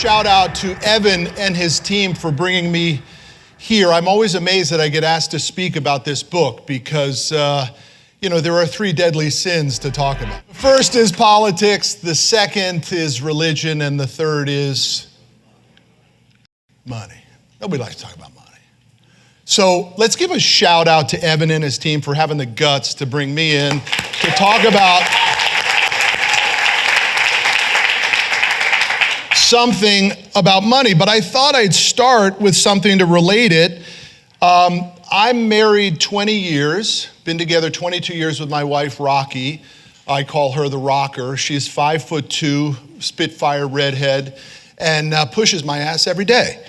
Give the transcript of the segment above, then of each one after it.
shout out to Evan and his team for bringing me here. I'm always amazed that I get asked to speak about this book because, there are three deadly sins to talk about. The first is politics, the second is religion, and the third is money. Nobody likes to talk about money. So let's give a shout out to Evan and his team for having the guts to bring me in to talk about something about money. But I thought I'd start with something to relate it. I'm married 20 years, been together 22 years with my wife, Rocky. I call her the rocker. She's 5'2", Spitfire redhead, and pushes my ass every day.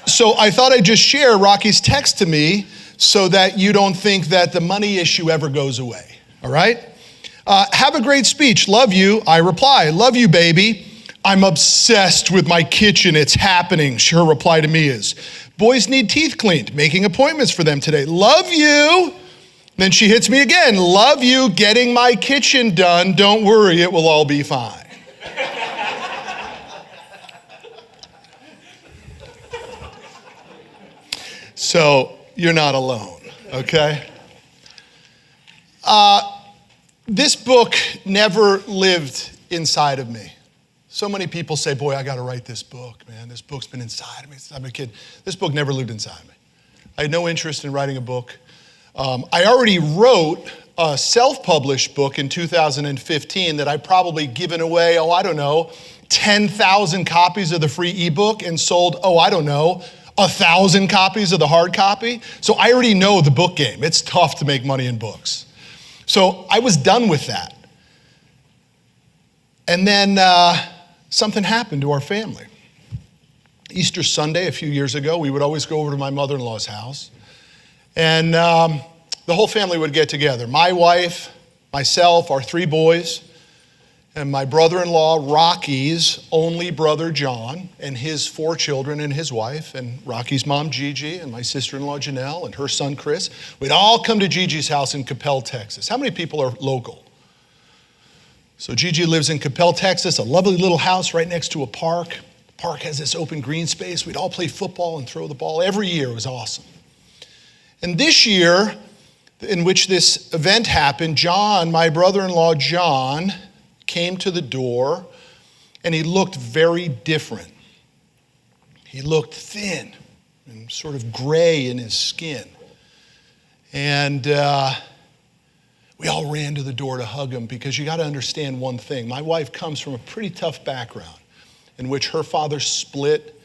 So I thought I'd just share Rocky's text to me so that you don't think that the money issue ever goes away, all right? Have a great speech. Love you. I reply, love you, baby. I'm obsessed with my kitchen. It's happening. Her reply to me is, boys need teeth cleaned. Making appointments for them today. Love you. Then she hits me again. Love you. Getting my kitchen done. Don't worry. It will all be fine. So you're not alone, okay? This book never lived inside of me. So many people say, boy, I got to write this book, man. This book's been inside of me since I'm a kid. This book never lived inside me. I had no interest in writing a book. I already wrote a self-published book in 2015 that I'd probably given away, 10,000 copies of the free ebook and sold, 1,000 copies of the hard copy. So I already know the book game. It's tough to make money in books. So I was done with that. And then something happened to our family. Easter Sunday, a few years ago, we would always go over to my mother-in-law's house. And the whole family would get together. My wife, myself, our three boys, and my brother-in-law, Rocky's only brother, John, and his four children and his wife, and Rocky's mom, Gigi, and my sister-in-law, Janelle, and her son, Chris. We'd all come to Gigi's house in Coppell, Texas. How many people are local? So Gigi lives in Coppell, Texas, a lovely little house right next to a park. The park has this open green space. We'd all play football and throw the ball every year. It was awesome. And this year, in which this event happened, John, my brother-in-law, John, came to the door, and he looked very different. He looked thin and sort of gray in his skin. And we all ran to the door to hug him because you got to understand one thing. My wife comes from a pretty tough background in which her father split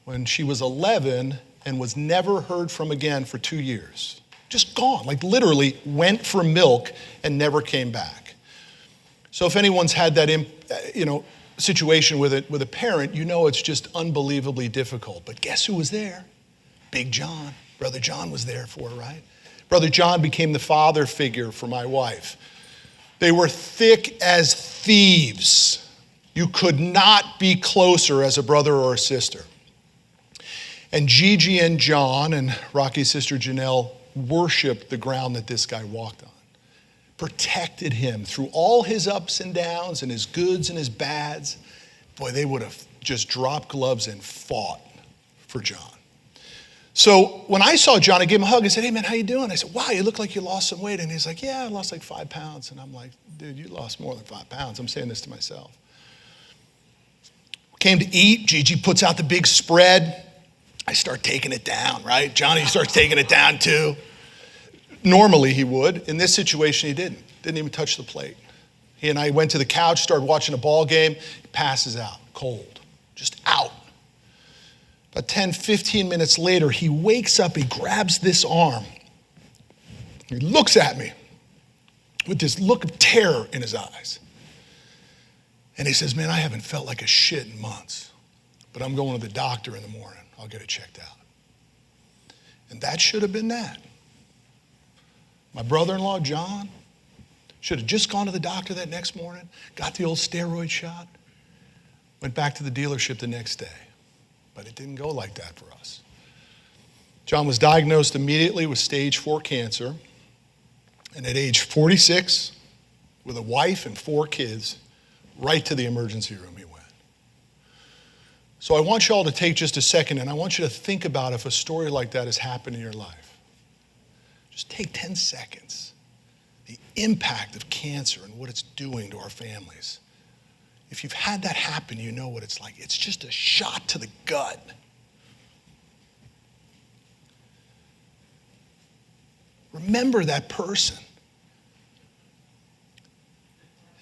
when she was 11 and was never heard from again for 2 years. Just gone, like literally went for milk and never came back. So if anyone's had that, situation with a parent, it's just unbelievably difficult. But guess who was there? Big John. Brother John was there for her, right? Brother John became the father figure for my wife. They were thick as thieves. You could not be closer as a brother or a sister. And Gigi and John and Rocky's sister Janelle worshiped the ground that this guy walked on. Protected him through all his ups and downs and his goods and his bads. Boy, they would have just dropped gloves and fought for John. So when I saw John, I gave him a hug. I said, hey man, how you doing? I said, wow, you look like you lost some weight. And he's like, yeah, I lost like 5 pounds. And I'm like, dude, you lost more than 5 pounds. I'm saying this to myself. Came to eat. Gigi puts out the big spread. I start taking it down, right? Johnny starts taking it down too. Normally he would. In this situation, he didn't. Didn't even touch the plate. He and I went to the couch, started watching a ball game. He passes out, cold, just out. About 10, 15 minutes later, he wakes up, he grabs this arm. He looks at me with this look of terror in his eyes. And he says, man, I haven't felt like a shit in months, but I'm going to the doctor in the morning. I'll get it checked out. And that should have been that. My brother-in-law, John, should have just gone to the doctor that next morning, got the old steroid shot, went back to the dealership the next day. But it didn't go like that for us. John was diagnosed immediately with stage 4 cancer. And at age 46, with a wife and 4 kids, right to the emergency room he went. So I want you all to take just a second, and I want you to think about if a story like that has happened in your life. Just take 10 seconds. The impact of cancer and what it's doing to our families. If you've had that happen, you know what it's like. It's just a shot to the gut. Remember that person.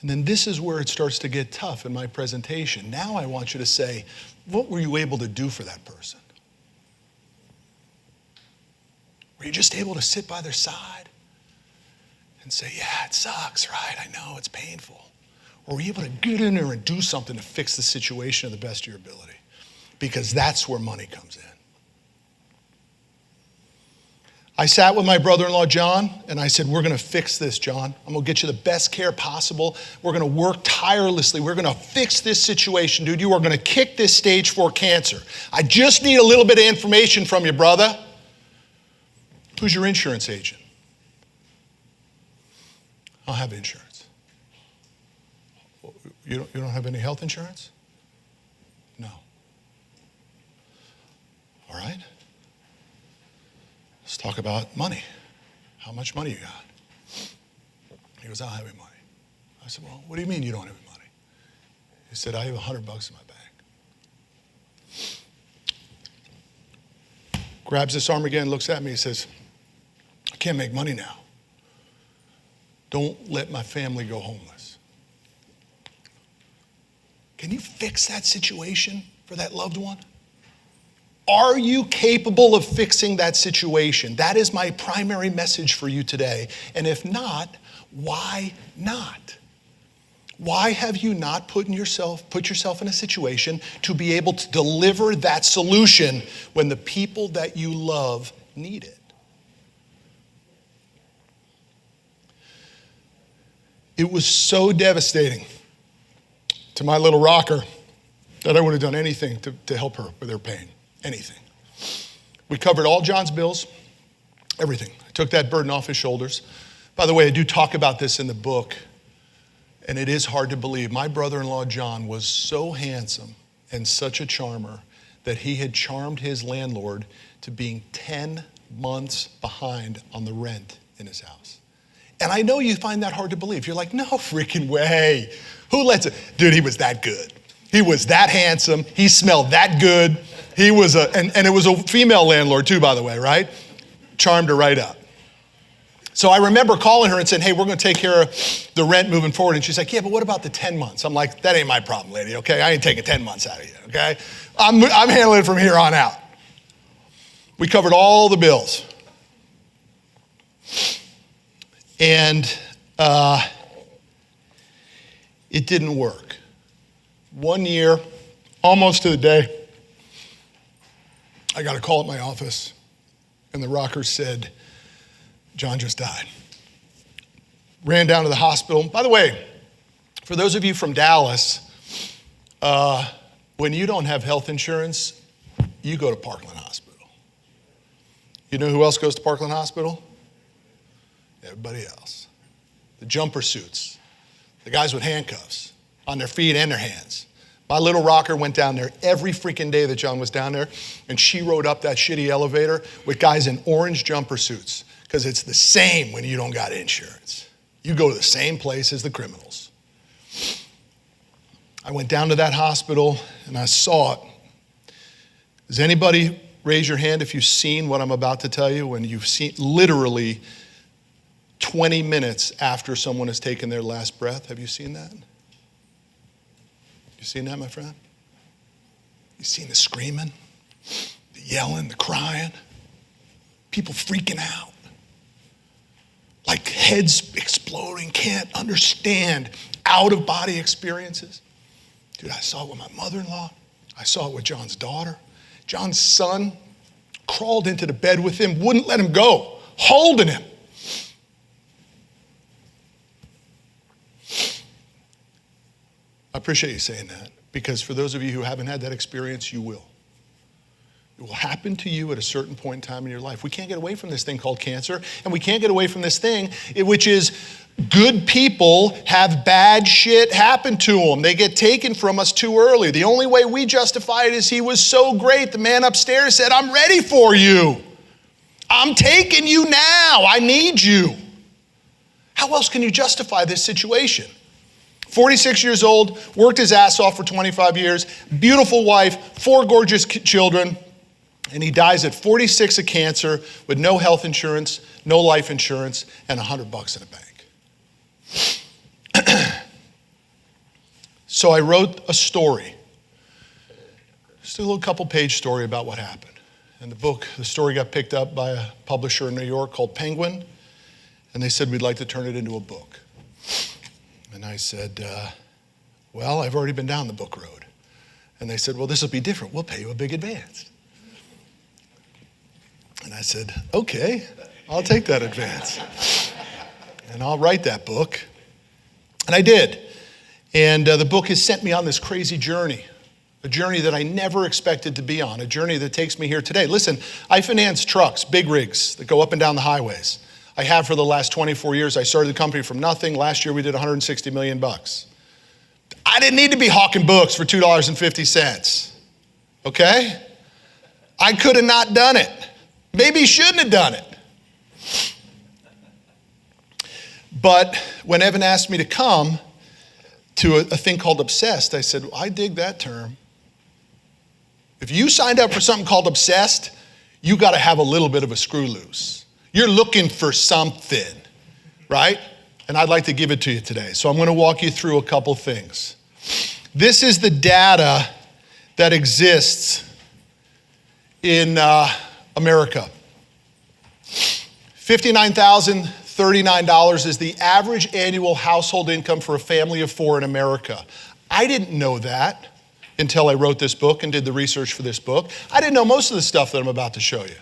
And then this is where it starts to get tough in my presentation. Now I want you to say, what were you able to do for that person? Were you just able to sit by their side and say, yeah, it sucks, right? I know, it's painful. Or were you able to get in there and do something to fix the situation to the best of your ability? Because that's where money comes in. I sat with my brother-in-law, John, and I said, we're going to fix this, John. I'm going to get you the best care possible. We're going to work tirelessly. We're going to fix this situation, dude. You are going to kick this stage 4 cancer. I just need a little bit of information from you, brother. Who's your insurance agent? I don't have insurance. You don't have any health insurance? No. All right. Let's talk about money. How much money you got? He goes, I don't have any money. I said, well, what do you mean you don't have any money? He said, I have $100 in my bank. Grabs this arm again, looks at me, he says, I can't make money now. Don't let my family go homeless. Can you fix that situation for that loved one? Are you capable of fixing that situation? That is my primary message for you today. And if not, why not? Why have you not put yourself in a situation to be able to deliver that solution when the people that you love need it? It was so devastating to my little rocker that I would have done anything to help her with her pain. Anything. We covered all John's bills, everything. I took that burden off his shoulders. By the way, I do talk about this in the book, and it is hard to believe. My brother-in-law, John, was so handsome and such a charmer that he had charmed his landlord to being 10 months behind on the rent in his house. And I know you find that hard to believe. You're like, no freaking way. Who lets it? Dude, he was that good. He was that handsome. He smelled that good. He was and it was a female landlord too, by the way, right? Charmed her right up. So I remember calling her and saying, hey, we're going to take care of the rent moving forward. And she's like, yeah, but what about the 10 months? I'm like, that ain't my problem, lady, okay? I ain't taking 10 months out of you, okay? I'm handling it from here on out. We covered all the bills. And it didn't work. 1 year, almost to the day, I got a call at my office, and the rocker said, John just died. Ran down to the hospital. By the way, for those of you from Dallas, when you don't have health insurance, you go to Parkland Hospital. You know who else goes to Parkland Hospital? Everybody else. The jumper suits, the guys with handcuffs on their feet and their hands. My little rocker went down there every freaking day that John was down there, and she rode up that shitty elevator with guys in orange jumper suits, because it's the same when you don't got insurance. You go to the same place as the criminals. I went down to that hospital, and I saw it. Does anybody raise your hand if you've seen what I'm about to tell you, when you've seen literally 20 minutes after someone has taken their last breath? Have you seen that? You seen that, my friend? You seen the screaming, the yelling, the crying, people freaking out, like heads exploding, can't understand out-of-body experiences. Dude, I saw it with my mother-in-law. I saw it with John's daughter. John's son crawled into the bed with him, wouldn't let him go, holding him. I appreciate you saying that, because for those of you who haven't had that experience, you will. It will happen to you at a certain point in time in your life. We can't get away from this thing called cancer, and we can't get away from this thing, which is Good people have bad shit happen to them. They get taken from us too early. The only way we justify it is he was so great. The man upstairs said, I'm ready for you. I'm taking you now. I need you. How else can you justify this situation? 46 years old, worked his ass off for 25 years, beautiful wife, 4 gorgeous children, and he dies at 46 of cancer with no health insurance, no life insurance, and $100 in the bank. So I wrote a story, just a little couple page story about what happened. And the story got picked up by a publisher in New York called Penguin, and they said, we'd like to turn it into a book. And I said, well, I've already been down the book road. And they said, well, this will be different. We'll pay you a big advance. And I said, okay, I'll take that advance. And I'll write that book. And I did. And the book has sent me on this crazy journey, a journey that I never expected to be on, a journey that takes me here today. Listen, I finance trucks, big rigs that go up and down the highways. I have for the last 24 years. I started the company from nothing. Last year we did $160 million. I didn't need to be hawking books for $2.50, okay? I could have not done it. Maybe shouldn't have done it. But when Evan asked me to come to a thing called Obsessed, I said, well, I dig that term. If you signed up for something called Obsessed, you got to have a little bit of a screw loose. You're looking for something, right? And I'd like to give it to you today. So I'm going to walk you through a couple things. This is the data that exists in America. $59,039 is the average annual household income for a family of 4 in America. I didn't know that until I wrote this book and did the research for this book. I didn't know most of the stuff that I'm about to show you.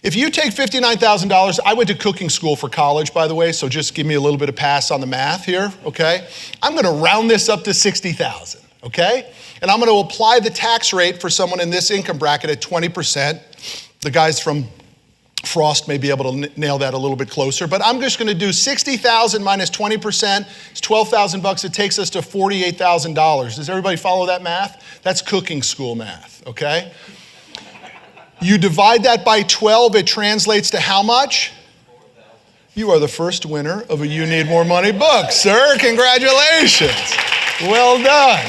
If you take $59,000, I went to cooking school for college, by the way, so just give me a little bit of pass on the math here, okay? I'm gonna round this up to 60,000, okay? And I'm gonna apply the tax rate for someone in this income bracket at 20%. The guys from Frost may be able to nail that a little bit closer, but I'm just gonna do 60,000 minus 20%, it's 12,000 bucks, it takes us to $48,000. Does everybody follow that math? That's cooking school math, okay? You divide that by 12, it translates to how much? You are the first winner of a You Need More Money book, sir. Congratulations. Well done.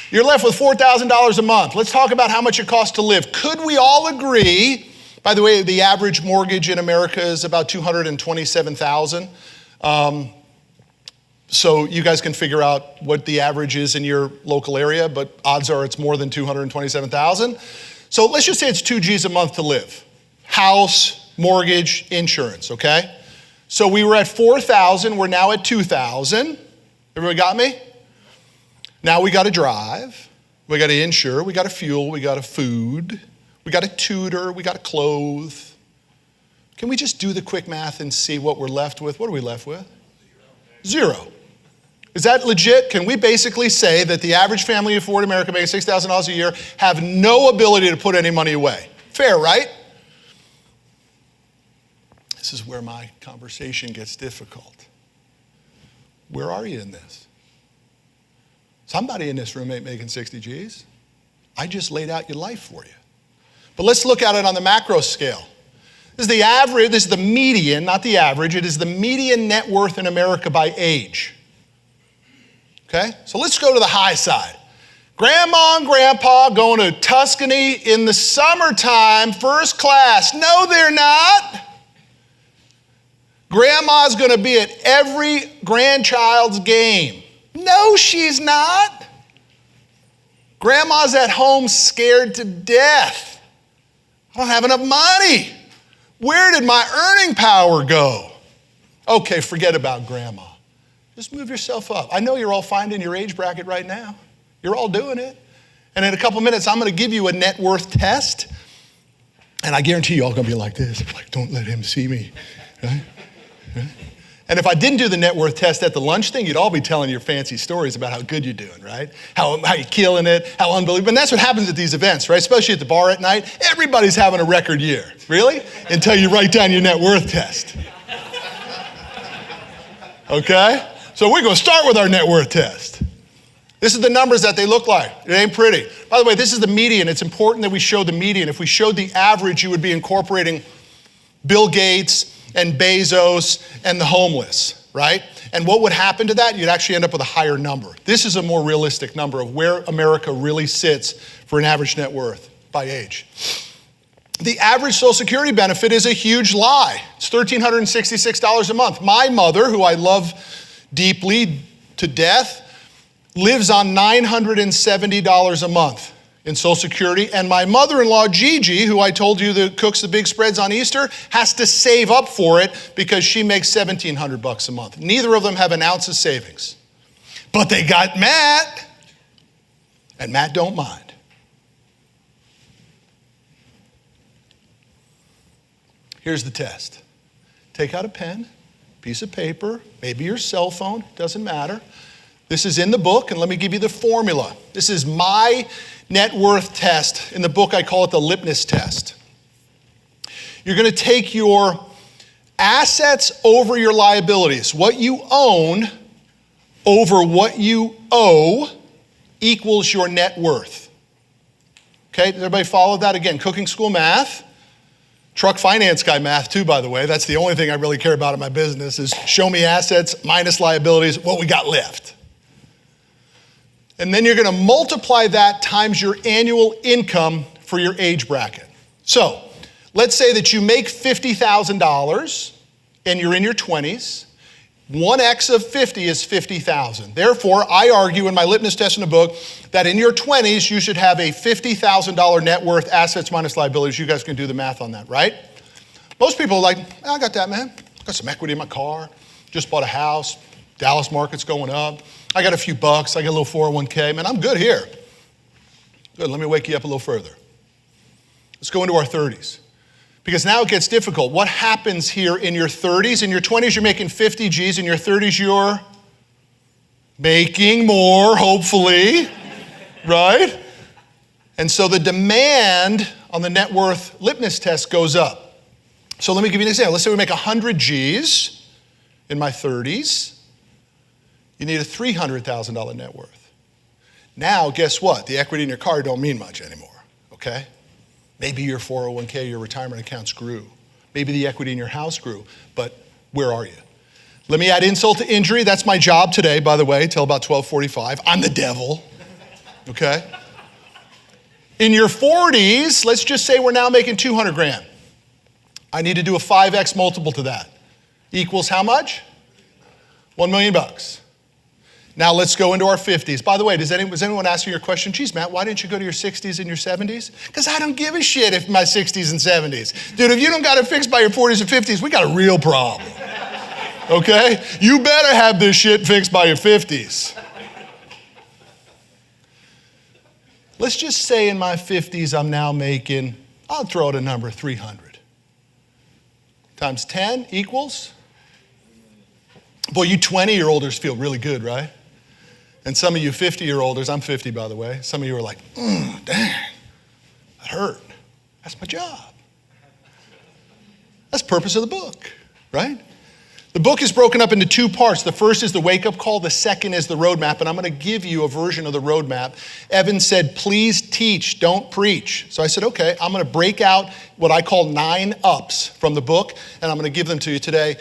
You're left with $4,000 a month. Let's talk about how much it costs to live. Could we all agree, by the way, the average mortgage in America is about $227,000. So you guys can figure out what the average is in your local area, but odds are it's more than $227,000. So let's just say it's 2 G's a month to live. House, mortgage, insurance, okay? So we were at 4,000, we're now at 2,000. Everybody got me? Now we gotta drive, we gotta insure, we gotta fuel, we gotta food, we gotta tutor, we gotta clothe. Can we just do the quick math and see what we're left with? What are we left with? Zero. Is that legit? Can we basically say that the average family of 4 in America making $6,000 a year have no ability to put any money away? Fair, right? This is where my conversation gets difficult. Where are you in this? Somebody in this room ain't making 60 G's. I just laid out your life for you. But let's look at it on the macro scale. This is the average, this is the median, not the average. It is the median net worth in America by age. Okay, so let's go to the high side. Grandma and grandpa going to Tuscany in the summertime, first class. No, they're not. Grandma's gonna be at every grandchild's game. No, she's not. Grandma's at home scared to death. I don't have enough money. Where did my earning power go? Okay, forget about grandma. Just move yourself up. I know you're all finding your age bracket right now. You're all doing it. And in a couple minutes, I'm gonna give you a net worth test. And I guarantee you all gonna be like this. Like, don't let him see me. Right? Right? And if I didn't do the net worth test at the lunch thing, you'd all be telling your fancy stories about how good you're doing, right? How you're killing it, how unbelievable. And that's what happens at these events, right? Especially at the bar at night. Everybody's having a record year. Really? Until you write down your net worth test. Okay? So we're going to start with our net worth test. This is the numbers that they look like. It ain't pretty. By the way, this is the median. It's important that we show the median. If we showed the average, you would be incorporating Bill Gates and Bezos and the homeless, right? And what would happen to that? You'd actually end up with a higher number. This is a more realistic number of where America really sits for an average net worth by age. The average Social Security benefit is a huge lie. It's $1,366 a month. My mother, who I love deeply to death, lives on $970 a month in Social Security, and my mother-in-law, Gigi, who I told you that cooks the big spreads on Easter, has to save up for it because she makes $1,700 a month. Neither of them have an ounce of savings. But they got Matt, and Matt don't mind. Here's the test. Take out a pen, piece of paper, maybe your cell phone, doesn't matter. This is in the book, and let me give you the formula. This is my net worth test. In the book, I call it the litmus test. You're going to take your assets over your liabilities. What you own over what you owe equals your net worth. Okay, does everybody follow that? Again, cooking school math. Truck finance guy math too, by the way. That's the only thing I really care about in my business is show me assets minus liabilities, what we got left. And then you're going to multiply that times your annual income for your age bracket. So let's say that you make $50,000 and you're in your 20s. 1x of 50 is 50,000. Therefore, I argue in my litmus test in the book that in your 20s, you should have a $50,000 net worth, assets minus liabilities. You guys can do the math on that, right? Most people are like, I got that, man. Got some equity in my car. Just bought a house. Dallas market's going up. I got a few bucks. I got a little 401k. Man, I'm good here. Good, let me wake you up a little further. Let's go into our 30s. Because now it gets difficult. What happens here in your 30s? In your 20s, you're making 50 G's. In your 30s, you're making more, hopefully, right? And so the demand on the net worth litmus test goes up. So let me give you an example. Let's say we make 100 G's in my 30s. You need a $300,000 net worth. Now, guess what? The equity in your car don't mean much anymore, okay? Maybe your 401k, your retirement accounts grew. Maybe the equity in your house grew, but where are you? Let me add insult to injury. That's my job today, by the way, till about 12:45. I'm the devil, okay? In your 40s, let's just say we're now making 200 grand. I need to do a 5x multiple to that. Equals how much? $1 million. Now let's go into our 50s. By the way, was anyone asking your question, geez, Matt, why didn't you go to your 60s and your 70s? Because I don't give a shit if my 60s and 70s. Dude, if you don't got it fixed by your 40s and 50s, we got a real problem. Okay? You better have this shit fixed by your 50s. Let's just say in my 50s, I'm now making, I'll throw out a number, 300. Times 10 equals? Boy, you 20-year-olders feel really good, right? And some of you 50-year-olders, I'm 50 by the way, some of you are like, dang, that hurt. That's my job. That's the purpose of the book, right? The book is broken up into two parts. The first is the wake-up call. The second is the roadmap, and I'm going to give you a version of the roadmap. Evan said, please teach, don't preach. So I said, okay, I'm going to break out what I call 9 ups from the book, and I'm going to give them to you today.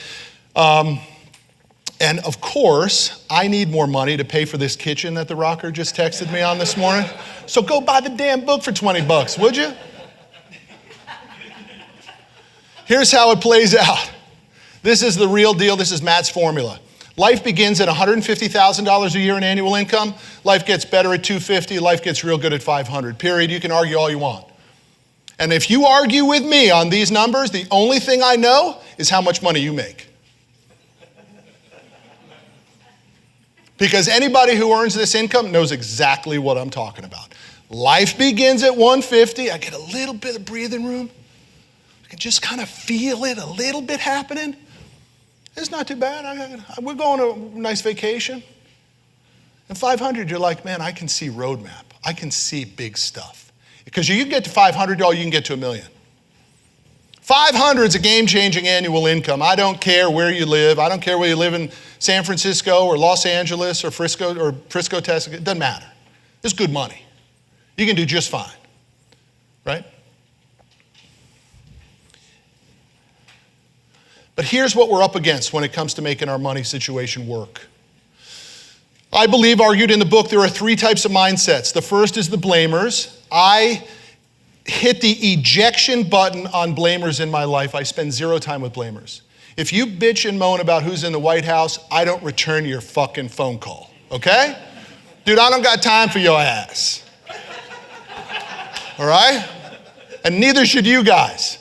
And of course, I need more money to pay for this kitchen that the rocker just texted me on this morning. So go buy the damn book for 20 bucks, would you? Here's how it plays out. This is the real deal. This is Matt's formula. Life begins at $150,000 a year in annual income. Life gets better at $250,000. Life gets real good at $500,000. Period. You can argue all you want. And if you argue with me on these numbers, the only thing I know is how much money you make. Because anybody who earns this income knows exactly what I'm talking about. Life begins at $150,000. I get a little bit of breathing room. I can just kind of feel it a little bit happening. It's not too bad. We're going on a nice vacation. And 500, you're like, man, I can see roadmap. I can see big stuff. Because you can get to 500, you can get to $1 million. $500 is a game-changing annual income. I don't care where you live. I don't care whether you live in San Francisco or Los Angeles or Frisco, Texas. It doesn't matter. It's good money. You can do just fine, right? But here's what we're up against when it comes to making our money situation work. I believe, argued in the book, there are three types of mindsets. The first is the blamers. I hit the ejection button on blamers in my life. I spend zero time with blamers. If you bitch and moan about who's in the White House, I don't return your fucking phone call, okay? Dude, I don't got time for your ass. All right? And neither should you guys.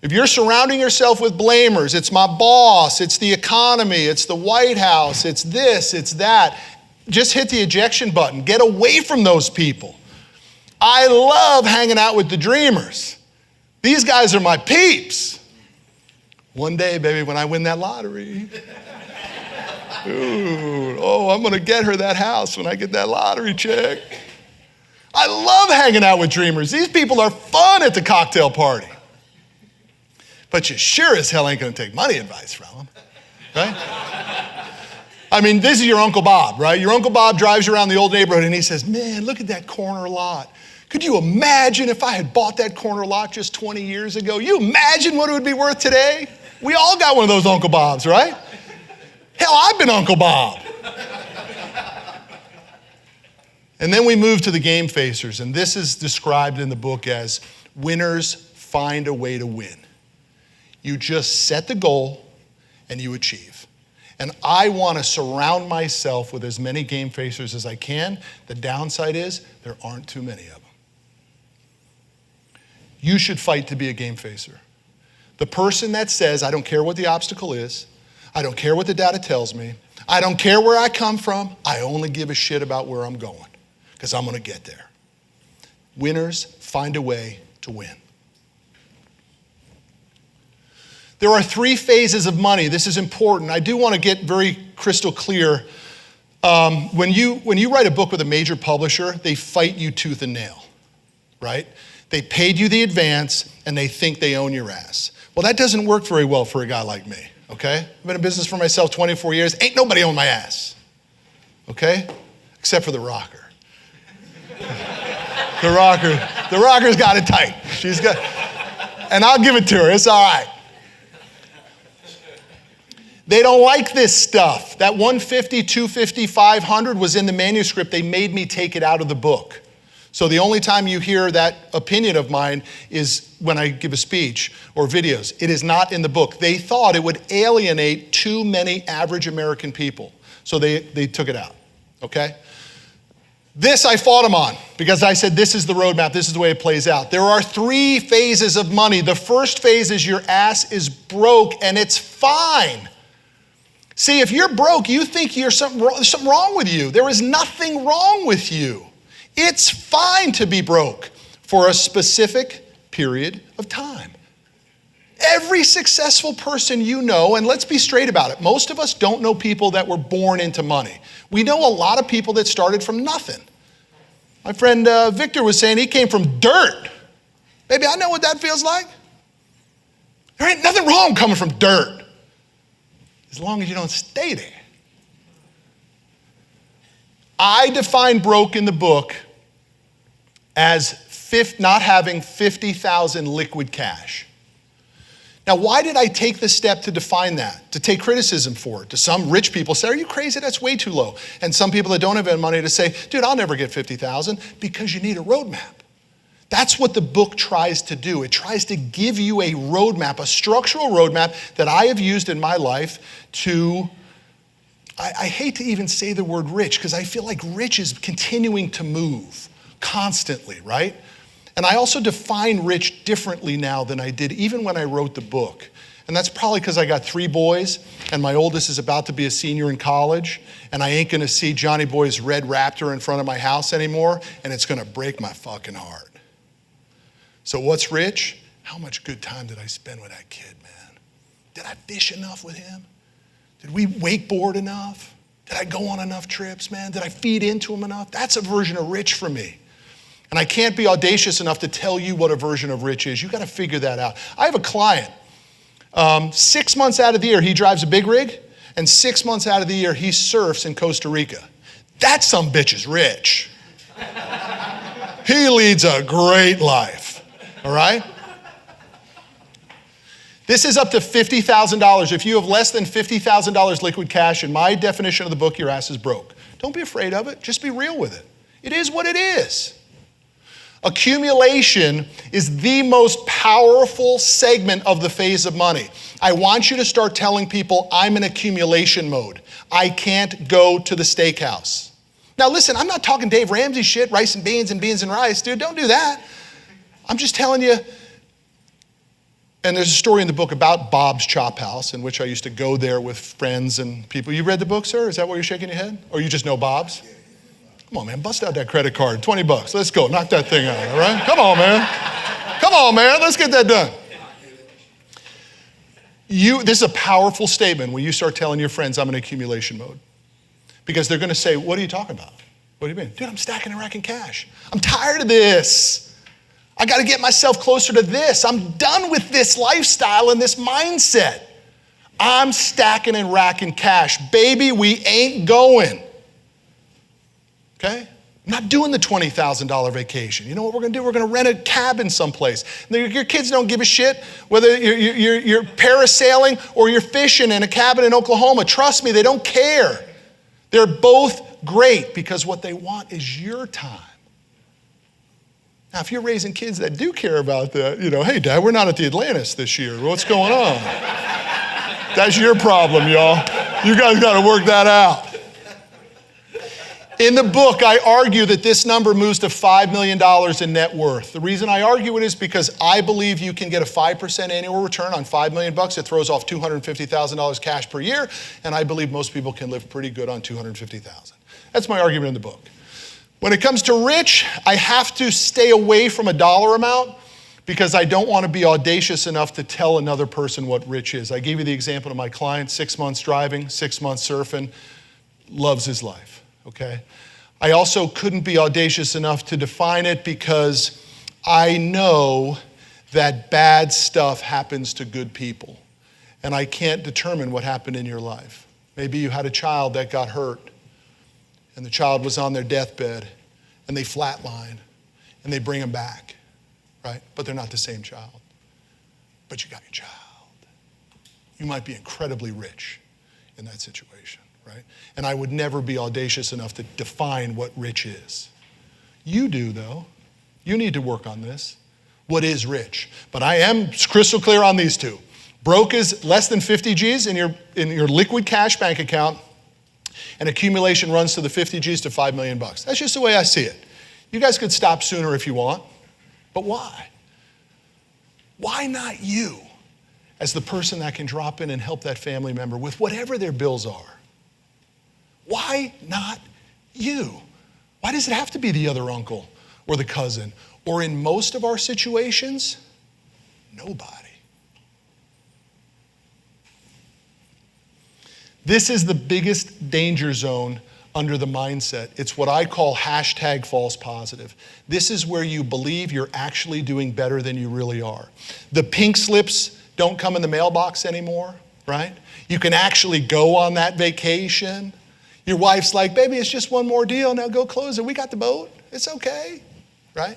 If you're surrounding yourself with blamers, it's my boss, it's the economy, it's the White House, it's this, it's that, just hit the ejection button. Get away from those people. I love hanging out with the dreamers. These guys are my peeps. One day, baby, when I win that lottery, I'm gonna get her that house when I get that lottery check. I love hanging out with dreamers. These people are fun at the cocktail party. But you sure as hell ain't gonna take money advice from them, right? I mean, this is your Uncle Bob, right? Your Uncle Bob drives around the old neighborhood and he says, man, look at that corner lot. Could you imagine if I had bought that corner lot just 20 years ago? You imagine what it would be worth today? We all got one of those Uncle Bobs, right? Hell, I've been Uncle Bob. And then we move to the game facers, and this is described in the book as winners find a way to win. You just set the goal and you achieve. And I want to surround myself with as many game facers as I can. The downside is there aren't too many of them. You should fight to be a game facer. The person that says, I don't care what the obstacle is, I don't care what the data tells me, I don't care where I come from, I only give a shit about where I'm going, because I'm going to get there. Winners find a way to win. There are three phases of money. This is important. I do want to get very crystal clear. When you write a book with a major publisher, they fight you tooth and nail, right? They paid you the advance and they think they own your ass. Well, that doesn't work very well for a guy like me, okay? I've been in business for myself 24 years. Ain't nobody owned my ass, okay? Except for the rocker. The rocker's got it tight. And I'll give it to her, it's all right. They don't like this stuff. That 150, 250, 500 was in the manuscript. They made me take it out of the book. So the only time you hear that opinion of mine is when I give a speech or videos. It is not in the book. They thought it would alienate too many average American people. So they took it out, okay? This I fought them on because I said, this is the roadmap. This is the way it plays out. There are three phases of money. The first phase is your ass is broke and it's fine. See, if you're broke, you think there's something wrong with you. There is nothing wrong with you. It's fine to be broke for a specific period of time. Every successful person you know, and let's be straight about it, most of us don't know people that were born into money. We know a lot of people that started from nothing. My friend Victor was saying he came from dirt. Baby, I know what that feels like. There ain't nothing wrong coming from dirt, as long as you don't stay there. I define broke in the book as not having 50,000 liquid cash. Now, why did I take the step to define that, to take criticism for it? To some rich people say, are you crazy? That's way too low. And some people that don't have any money to say, dude, I'll never get 50,000 because you need a roadmap. That's what the book tries to do. It tries to give you a roadmap, a structural roadmap that I have used in my life to, I hate to even say the word rich because I feel like rich is continuing to move constantly, right? And I also define rich differently now than I did even when I wrote the book. And that's probably because I got 3 boys and my oldest is about to be a senior in college and I ain't gonna see Johnny Boy's red Raptor in front of my house anymore and it's gonna break my fucking heart. So what's rich? How much good time did I spend with that kid, man? Did I fish enough with him? Did we wakeboard enough? Did I go on enough trips, man? Did I feed into him enough? That's a version of rich for me. And I can't be audacious enough to tell you what a version of rich is. You got to figure that out. I have a client. 6 months out of the year, he drives a big rig, and 6 months out of the year, he surfs in Costa Rica. That some bitch is rich. He leads a great life, all right? This is up to $50,000. If you have less than $50,000 liquid cash, in my definition of the book, your ass is broke. Don't be afraid of it. Just be real with it. It is what it is. Accumulation is the most powerful segment of the phase of money. I want you to start telling people, I'm in accumulation mode. I can't go to the steakhouse. Now listen, I'm not talking Dave Ramsey shit, rice and beans and rice, dude. Don't do that. I'm just telling you. And there's a story in the book about Bob's Chop House, in which I used to go there with friends and people. You read the book, sir? Is that why you're shaking your head? Or you just know Bob's? Come on, man, bust out that credit card, $20. Let's go, knock that thing out, all right? Come on, man. Come on, man, let's get that done. This is a powerful statement when you start telling your friends, I'm in accumulation mode. Because they're gonna say, what are you talking about? What do you mean? Dude, I'm stacking and racking cash. I'm tired of this. I got to get myself closer to this. I'm done with this lifestyle and this mindset. I'm stacking and racking cash. Baby, we ain't going. Okay? I'm not doing the $20,000 vacation. You know what we're going to do? We're going to rent a cabin someplace. Your kids don't give a shit whether you're parasailing or you're fishing in a cabin in Oklahoma. Trust me, they don't care. They're both great because what they want is your time. Now, if you're raising kids that do care about that, hey, Dad, we're not at the Atlantis this year. What's going on? That's your problem, y'all. You guys got to work that out. In the book, I argue that this number moves to $5 million in net worth. The reason I argue it is because I believe you can get a 5% annual return on $5 million. It throws off $250,000 cash per year, and I believe most people can live pretty good on $250,000. That's my argument in the book. When it comes to rich, I have to stay away from a dollar amount because I don't want to be audacious enough to tell another person what rich is. I gave you the example of my client, 6 months driving, 6 months surfing, loves his life, okay? I also couldn't be audacious enough to define it because I know that bad stuff happens to good people, and I can't determine what happened in your life. Maybe you had a child that got hurt, and the child was on their deathbed, and they flatline, and they bring them back, right? But they're not the same child. But you got your child. You might be incredibly rich in that situation, right? And I would never be audacious enough to define what rich is. You do, though. You need to work on this. What is rich? But I am crystal clear on these two. Broke is less than 50 G's in your liquid cash bank account, and accumulation runs to the 50 G's to $5 million. That's just the way I see it. You guys could stop sooner if you want, but why? Why not you as the person that can drop in and help that family member with whatever their bills are? Why not you? Why does it have to be the other uncle or the cousin? Or in most of our situations, nobody. This is the biggest danger zone under the mindset. It's what I call hashtag false positive. This is where you believe you're actually doing better than you really are. The pink slips don't come in the mailbox anymore, right? You can actually go on that vacation. Your wife's like, baby, it's just one more deal. Now go close it. We got the boat. It's okay, right?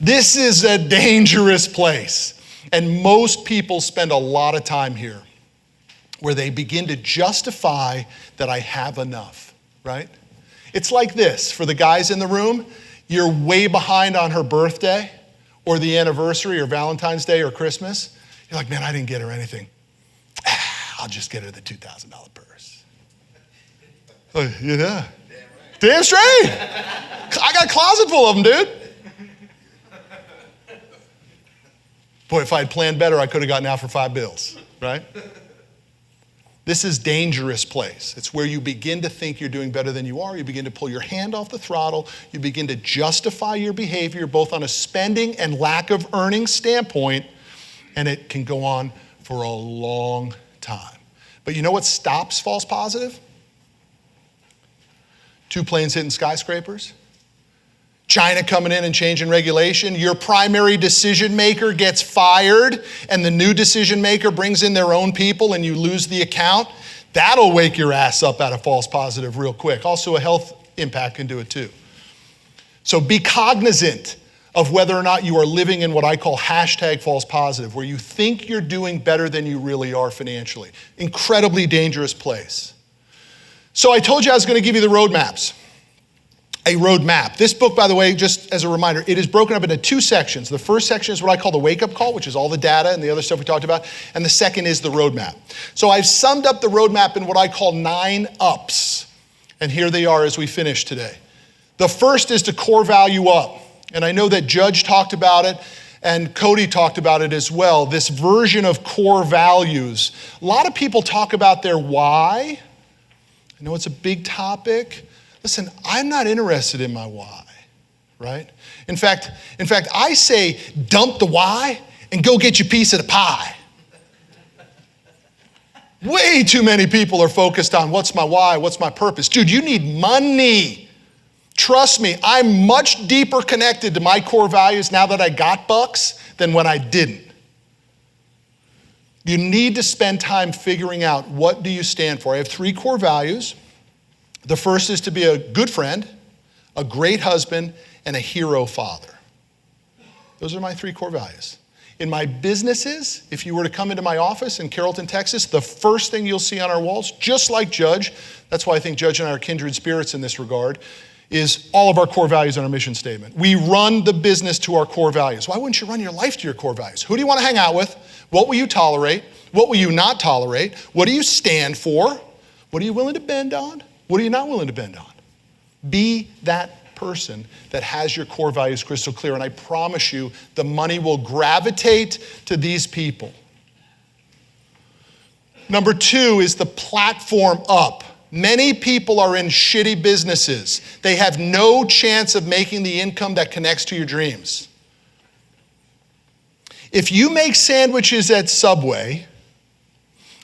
This is a dangerous place. And most people spend a lot of time here, where they begin to justify that I have enough, right? It's like this, for the guys in the room, you're way behind on her birthday or the anniversary or Valentine's Day or Christmas. You're like, man, I didn't get her anything. I'll just get her the $2,000 purse. Yeah. Damn straight. I got a closet full of them, dude. Boy, if I had planned better, I could have gotten out for $5, right? This is a dangerous place. It's where you begin to think you're doing better than you are. You begin to pull your hand off the throttle. You begin to justify your behavior both on a spending and lack of earning standpoint, and it can go on for a long time. But you know what stops false positive? 2 planes hitting skyscrapers. China coming in and changing regulation. Your primary decision maker gets fired and the new decision maker brings in their own people and you lose the account. That'll wake your ass up out of false positive real quick. Also, a health impact can do it too. So be cognizant of whether or not you are living in what I call hashtag false positive, where you think you're doing better than you really are financially. Incredibly dangerous place. So I told you I was going to give you the roadmaps. A roadmap. This book, by the way, just as a reminder, it is broken up into two sections. The first section is what I call the wake-up call, which is all the data and the other stuff we talked about. And the second is the roadmap. So I've summed up the roadmap in what I call 9 ups. And here they are as we finish today. The first is to core value up. And I know that Judge talked about it and Cody talked about it as well. This version of core values. A lot of people talk about their why. I know it's a big topic. Listen, I'm not interested in my why, right? In fact, I say dump the why and go get your piece of the pie. Way too many people are focused on what's my why, what's my purpose. Dude, you need money. Trust me, I'm much deeper connected to my core values now that I got bucks than when I didn't. You need to spend time figuring out what do you stand for. I have 3 core values. The first is to be a good friend, a great husband, and a hero father. Those are my 3 core values. In my businesses, if you were to come into my office in Carrollton, Texas, the first thing you'll see on our walls, just like Judge, that's why I think Judge and I are kindred spirits in this regard, is all of our core values in our mission statement. We run the business to our core values. Why wouldn't you run your life to your core values? Who do you want to hang out with? What will you tolerate? What will you not tolerate? What do you stand for? What are you willing to bend on? What are you not willing to bend on? Be that person that has your core values crystal clear, and I promise you the money will gravitate to these people. Number 2 is the platform up. Many people are in shitty businesses. They have no chance of making the income that connects to your dreams. If you make sandwiches at Subway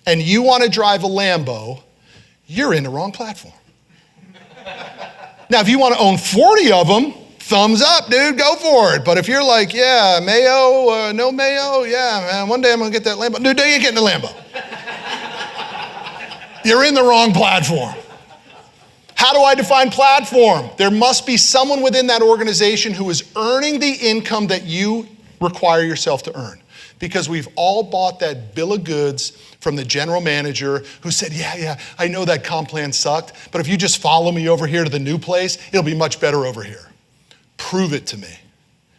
and you want to drive a Lambo, you're in the wrong platform. Now, if you want to own 40 of them, thumbs up, dude, go for it. But if you're like, yeah, mayo, no mayo, yeah, man, one day I'm going to get that Lambo. Dude, you ain't getting the Lambo. You're in the wrong platform. How do I define platform? There must be someone within that organization who is earning the income that you require yourself to earn. Because we've all bought that bill of goods from the general manager who said, yeah, I know that comp plan sucked, but if you just follow me over here to the new place, it'll be much better over here. Prove it to me.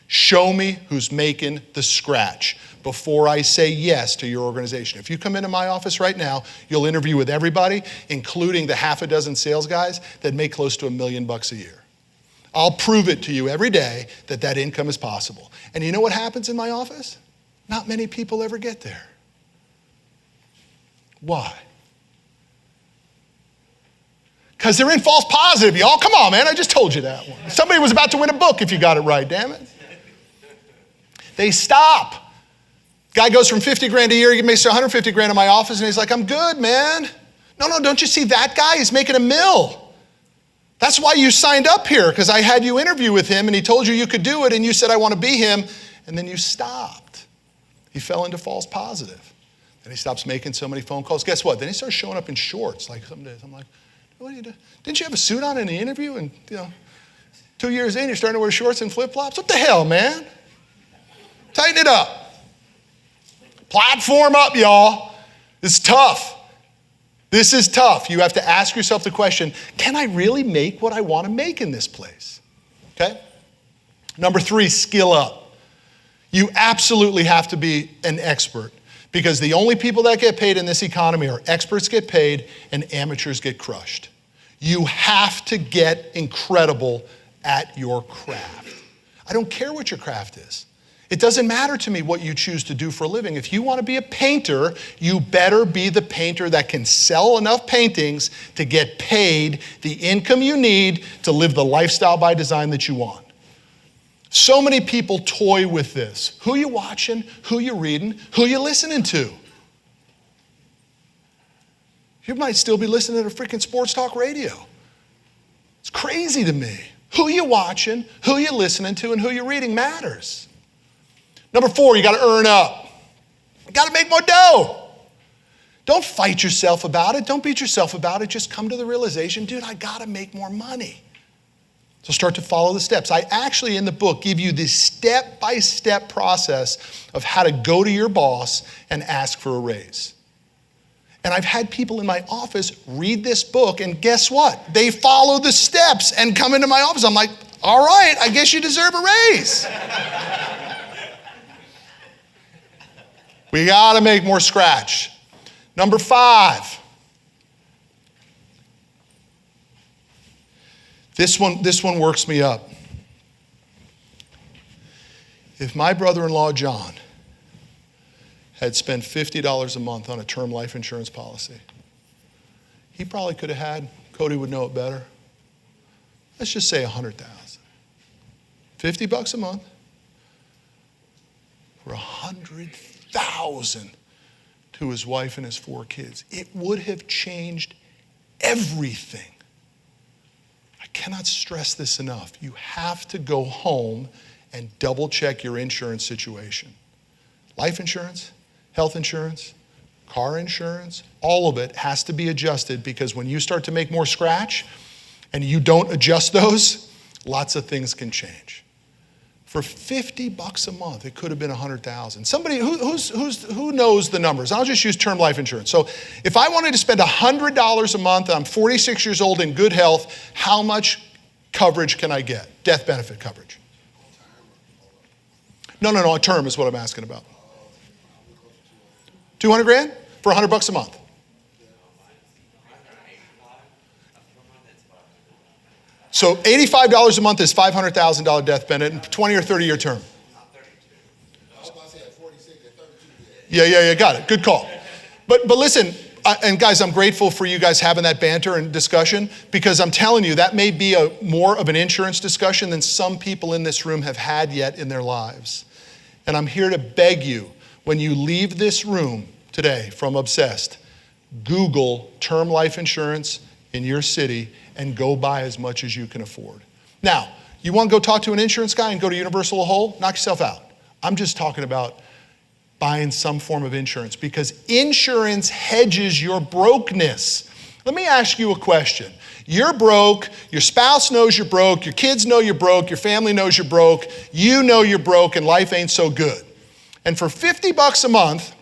Show me who's making the scratch before I say yes to your organization. If you come into my office right now, you'll interview with everybody, including the 6 sales guys that make close to $1 million a year. I'll prove it to you every day that that income is possible. And you know what happens in my office? Not many people ever get there. Why? Because they're in false positive, y'all. Come on, man, I just told you that one. Somebody was about to win a book if you got it right, damn it. They stop. Guy goes from 50 grand a year, he makes 150 grand in my office, and he's like, I'm good, man. No, don't you see that guy? He's making $1 million. That's why you signed up here, because I had you interview with him, and he told you you could do it, and you said, I want to be him, and then you stopped. He fell into false positive. And he stops making so many phone calls. Guess what? Then he starts showing up in shorts. Like some days, I'm like, what are you doing? Didn't you have a suit on in the interview? And 2 years in, you're starting to wear shorts and flip-flops? What the hell, man? Tighten it up. Platform up, y'all. It's tough. This is tough. You have to ask yourself the question, can I really make what I want to make in this place? Okay? Number 3, skill up. You absolutely have to be an expert, because the only people that get paid in this economy are experts get paid and amateurs get crushed. You have to get incredible at your craft. I don't care what your craft is. It doesn't matter to me what you choose to do for a living. If you want to be a painter, you better be the painter that can sell enough paintings to get paid the income you need to live the lifestyle by design that you want. So many people toy with this. Who you watching? Who you reading? Who you listening to? You might still be listening to freaking sports talk radio. It's crazy to me. Who you watching, who you listening to, and who you reading matters. Number 4, you got to earn up. You got to make more dough. Don't fight yourself about it. Don't beat yourself about it. Just come to the realization, dude, I got to make more money. So start to follow the steps. I actually, in the book, give you this step-by-step process of how to go to your boss and ask for a raise. And I've had people in my office read this book, and guess what? They follow the steps and come into my office. I'm like, all right, I guess you deserve a raise. We got to make more scratch. Number 5. This one works me up. If my brother-in-law, John, had spent $50 a month on a term life insurance policy, he probably could have had, Cody would know it better, let's just say $100,000. $50 a month for $100,000 to his wife and his 4 kids. It would have changed everything. I cannot stress this enough. You have to go home and double check your insurance situation. Life insurance, health insurance, car insurance, all of it has to be adjusted, because when you start to make more scratch and you don't adjust those, lots of things can change. For $50 a month, it could have been $100,000. Somebody who knows the numbers? I'll just use term life insurance. So if I wanted to spend $100 a month, I'm 46 years old in good health, how much coverage can I get? Death benefit coverage. No, a term is what I'm asking about. 200 grand for $100 a month. So $85 a month is $500,000 death benefit, and 20 or 30 year term. Yeah, got it. Good call. But listen, and guys, I'm grateful for you guys having that banter and discussion, because I'm telling you, that may be more of an insurance discussion than some people in this room have had yet in their lives. And I'm here to beg you, when you leave this room today from Obsessed, Google term life insurance in your city and go buy as much as you can afford. Now, you want to go talk to an insurance guy and go to Universal a hole? Knock yourself out. I'm just talking about buying some form of insurance, because insurance hedges your brokenness. Let me ask you a question. You're broke, your spouse knows you're broke, your kids know you're broke, your family knows you're broke, you know you're broke, and life ain't so good. And for $50 a month,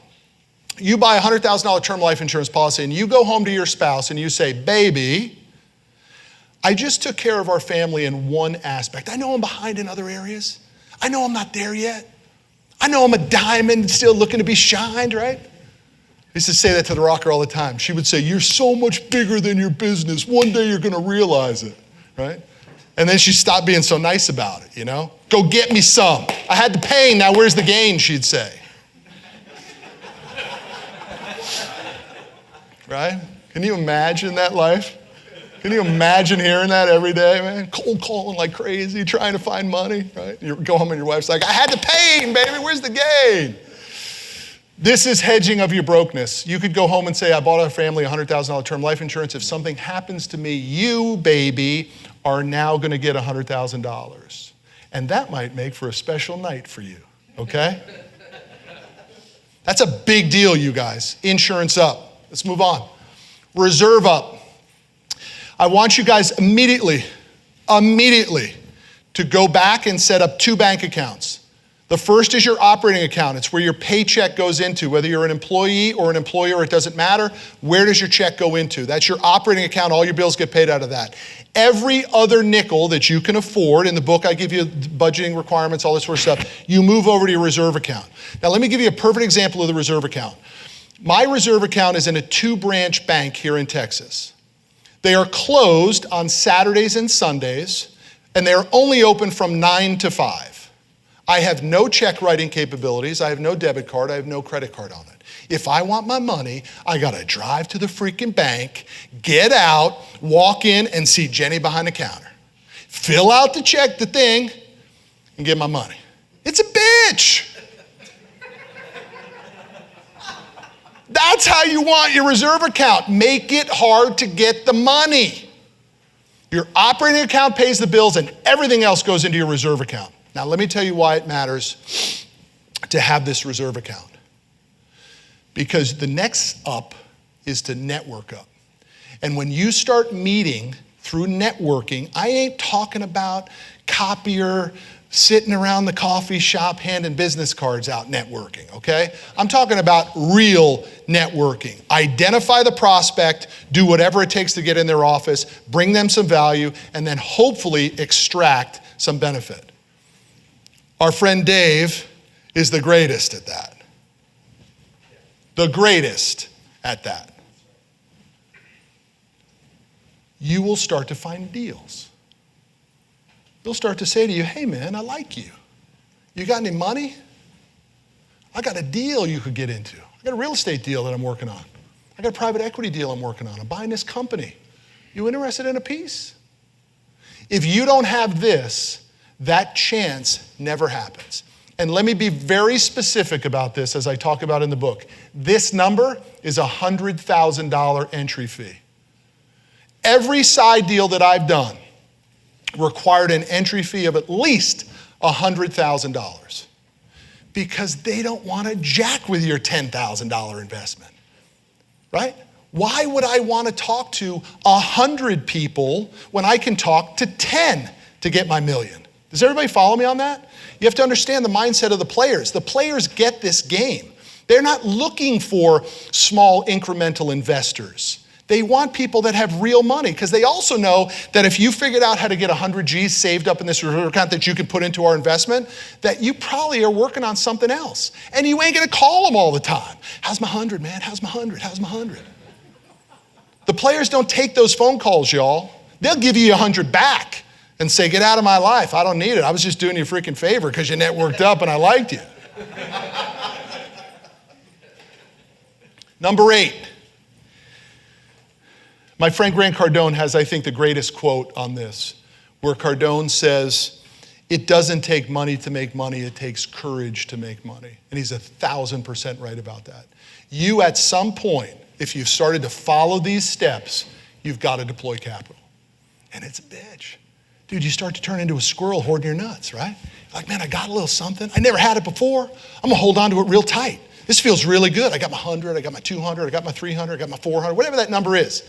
you buy a $100,000 term life insurance policy, and you go home to your spouse and you say, baby, I just took care of our family in one aspect. I know I'm behind in other areas. I know I'm not there yet. I know I'm a diamond still looking to be shined, right? I used to say that to the rocker all the time. She would say, you're so much bigger than your business. One day you're going to realize it, right? And then she stopped being so nice about it, you know? Go get me some. I had the pain, now where's the gain, she'd say. Right? Can you imagine that life? Can you imagine hearing that every day, man? Cold calling like crazy, trying to find money, right? You go home and your wife's like, I had the pain, baby, where's the gain? This is hedging of your brokenness. You could go home and say, I bought our family $100,000 term life insurance. If something happens to me, you, baby, are now gonna get $100,000. And that might make for a special night for you, okay? That's a big deal, you guys. Insurance up. Let's move on. Reserve up. I want you guys immediately to go back and set up 2 bank accounts. The first is your operating account. It's where your paycheck goes into. Whether you're an employee or an employer, it doesn't matter. Where does your check go into? That's your operating account. All your bills get paid out of that. Every other nickel that you can afford, in the book I give you budgeting requirements, all this sort of stuff, you move over to your reserve account. Now let me give you a perfect example of the reserve account. My reserve account is in a 2-branch bank here in Texas. They are closed on Saturdays and Sundays, and they are only open from 9 to 5. I have no check writing capabilities. I have no debit card. I have no credit card on it. If I want my money, I gotta drive to the freaking bank, get out, walk in and see Jenny behind the counter. Fill out the check, the thing, and get my money. It's a bitch. That's how you want your reserve account. Make it hard to get the money. Your operating account pays the bills and everything else goes into your reserve account. Now, let me tell you why it matters to have this reserve account. Because the next up is to network up. And when you start meeting through networking, I ain't talking about copier, sitting around the coffee shop handing business cards out networking, okay? I'm talking about real networking. Identify the prospect, do whatever it takes to get in their office, bring them some value, and then hopefully extract some benefit. Our friend Dave is the greatest at that. The greatest at that. You will start to find deals. They'll start to say to you, hey man, I like you. You got any money? I got a deal you could get into. I got a real estate deal that I'm working on. I got a private equity deal I'm working on. I'm buying this company. You interested in a piece? If you don't have this, that chance never happens. And let me be very specific about this as I talk about in the book. This number is a $100,000 entry fee. Every side deal that I've done required an entry fee of at least $100,000 because they don't want to jack with your $10,000 investment, right? Why would I want to talk to 100 people when I can talk to 10 to get my million? Does everybody follow me on that? You have to understand the mindset of the players. The players get this game. They're not looking for small incremental investors. They want people that have real money because they also know that if you figured out how to get 100 G's saved up in this reserve account that you can put into our investment, that you probably are working on something else. And you ain't gonna call them all the time. How's my 100, man? How's my 100? How's my 100? The players don't take those phone calls, y'all. They'll give you 100 back and say, get out of my life. I don't need it. I was just doing you a freaking favor because you networked up and I liked you. Number 8. My friend Grant Cardone has, I think, the greatest quote on this, where Cardone says, it doesn't take money to make money, it takes courage to make money. And he's 1,000% right about that. You, at some point, if you've started to follow these steps, you've got to deploy capital. And it's a bitch. Dude, you start to turn into a squirrel hoarding your nuts, right? Like, man, I got a little something. I never had it before. I'm gonna hold on to it real tight. This feels really good. I got my 100, I got my 200, I got my 300, I got my 400, whatever that number is.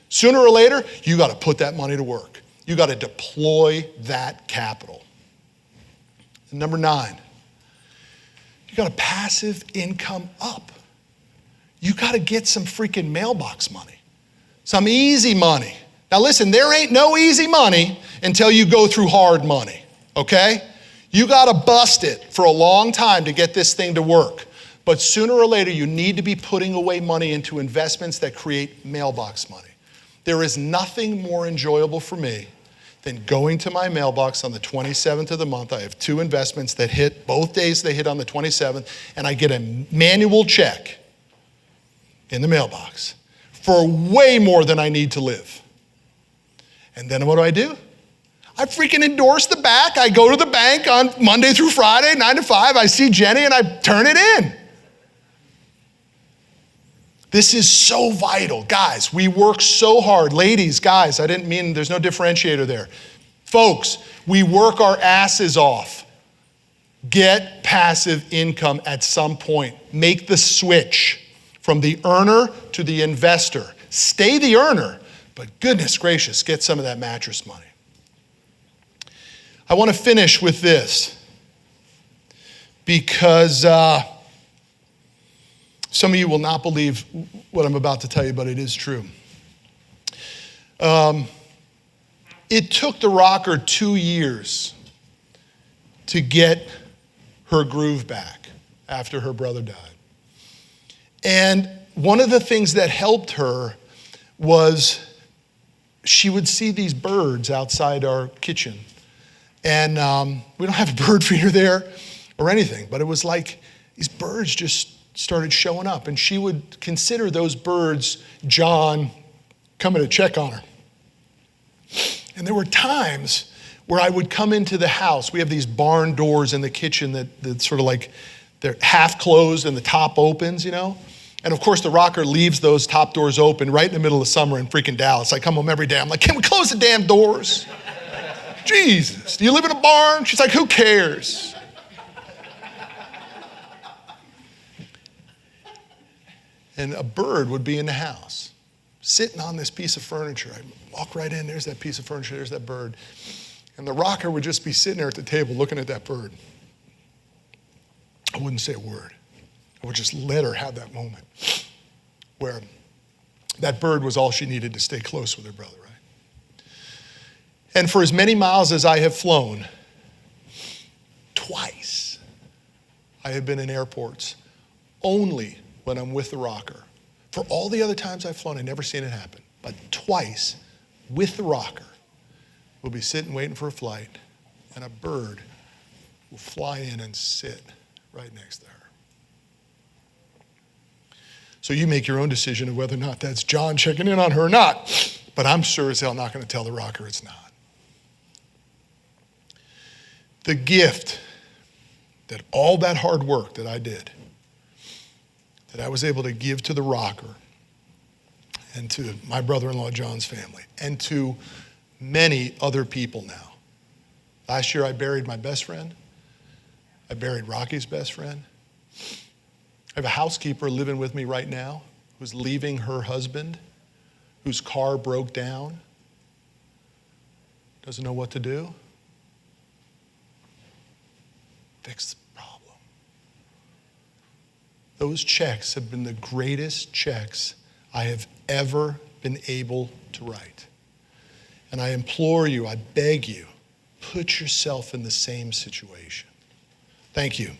Sooner or later, you got to put that money to work. You got to deploy that capital. And number 9, you got to passive income up. You got to get some freaking mailbox money, some easy money. Now listen, there ain't no easy money until you go through hard money, okay? You got to bust it for a long time to get this thing to work. But sooner or later, you need to be putting away money into investments that create mailbox money. There is nothing more enjoyable for me than going to my mailbox on the 27th of the month. I have 2 investments that hit, both days they hit on the 27th, and I get a manual check in the mailbox for way more than I need to live. And then what do? I freaking endorse the back. I go to the bank on Monday through Friday, 9 to 5. I see Jenny and I turn it in. This is so vital. Guys, we work so hard. Ladies, guys, I didn't mean, there's no differentiator there. Folks, we work our asses off. Get passive income at some point. Make the switch from the earner to the investor. Stay the earner, but goodness gracious, get some of that mattress money. I want to finish with this because some of you will not believe what I'm about to tell you, but it is true. It took the rocker 2 years to get her groove back after her brother died. And one of the things that helped her was she would see these birds outside our kitchen. And we don't have a bird feeder there or anything, but it was like these birds just started showing up, and she would consider those birds John coming to check on her. And there were times where I would come into the house. We have these barn doors in the kitchen that sort of like they're half closed and the top opens, you know? And of course, the rocker leaves those top doors open right in the middle of summer in freaking Dallas. I come home every day. I'm like, can we close the damn doors? Jesus, do you live in a barn? She's like, who cares? And a bird would be in the house, sitting on this piece of furniture. I'd walk right in, there's that piece of furniture, there's that bird. And the rocker would just be sitting there at the table looking at that bird. I wouldn't say a word. I would just let her have that moment where that bird was all she needed to stay close with her brother, right? And for as many miles as I have flown, twice I have been in airports only when I'm with the rocker. For all the other times I've flown, I've never seen it happen. But twice with the rocker, we'll be sitting waiting for a flight, and a bird will fly in and sit right next to her. So you make your own decision of whether or not that's John checking in on her or not. But I'm sure as hell not going to tell the rocker it's not. The gift that all that hard work that I did, that I was able to give to the rocker and to my brother-in-law John's family and to many other people now. Last year I buried my best friend. I buried Rocky's best friend. I have a housekeeper living with me right now who's leaving her husband, whose car broke down, doesn't know what to do. Fix the problem. Those checks have been the greatest checks I have ever been able to write. And I implore you, I beg you, put yourself in the same situation. Thank you.